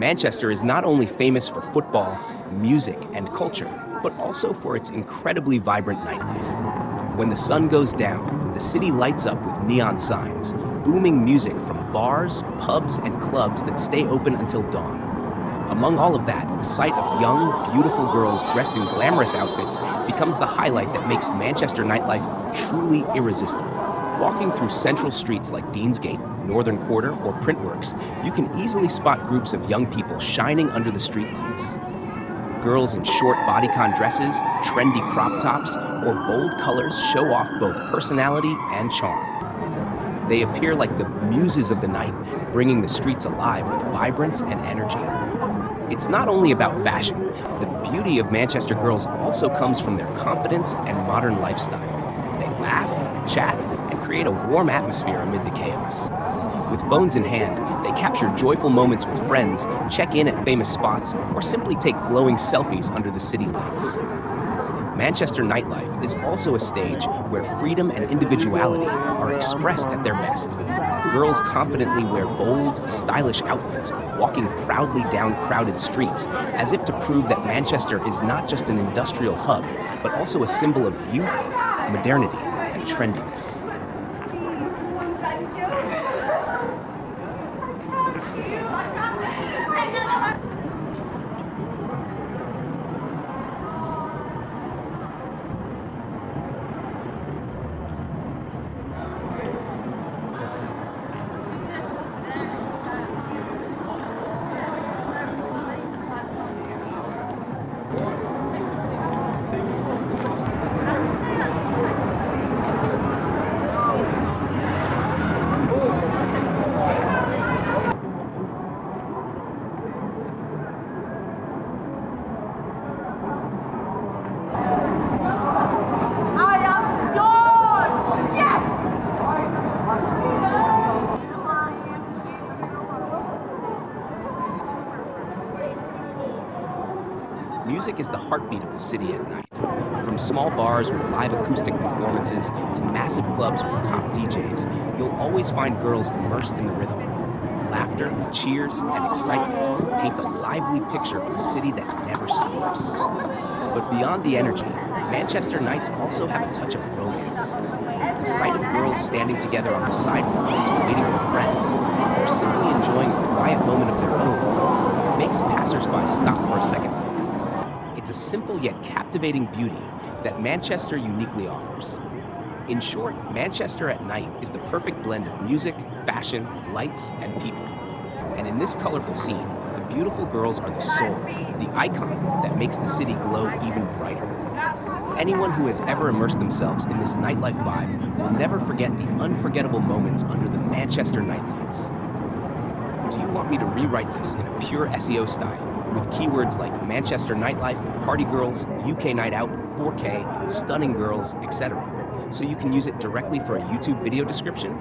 Manchester is not only famous for football, music, and culture, but also for its incredibly vibrant nightlife. When the sun goes down, the city lights up with neon signs, booming music from bars, pubs, and clubs that stay open until dawn. Among all of that, the sight of young, beautiful girls dressed in glamorous outfits becomes the highlight that makes Manchester nightlife truly irresistible. Walking through central streets like Deansgate, Northern Quarter, or Printworks, you can easily spot groups of young people shining under the streetlights. Girls in short bodycon dresses, trendy crop tops, or bold colors show off both personality and charm. They appear like the muses of the night, bringing the streets alive with vibrance and energy. It's not only about fashion. The beauty of Manchester girls also comes from their confidence and modern lifestyle. They laugh, chat, and create a warm atmosphere amid the chaos. With phones in hand, they capture joyful moments with friends, check in at famous spots, or simply take glowing selfies under the city lights. Manchester nightlife is also a stage where freedom and individuality are expressed at their best. Girls confidently wear bold, stylish outfits, walking proudly down crowded streets, as if to prove that Manchester is not just an industrial hub, but also a symbol of youth, modernity, and trendiness. Music is the heartbeat of the city at night. From small bars with live acoustic performances to massive clubs with top DJs, you'll always find girls immersed in the rhythm. Laughter, cheers, and excitement paint a lively picture of a city that never sleeps. But beyond the energy, Manchester nights also have a touch of romance. The sight of girls standing together on the sidewalks, waiting for friends, or simply enjoying a quiet moment of their own, makes passersby stop for a second. It's a simple yet captivating beauty that Manchester uniquely offers. In short, Manchester at night is the perfect blend of music, fashion, lights, and people. And in this colorful scene, the beautiful girls are the soul, the icon that makes the city glow even brighter. Anyone who has ever immersed themselves in this nightlife vibe will never forget the unforgettable moments under the Manchester nightlights. Do you want me to rewrite this in a pure SEO style, with keywords like Manchester nightlife, party girls, UK night out, 4K, stunning girls, etc., so you can use it directly for a YouTube video description?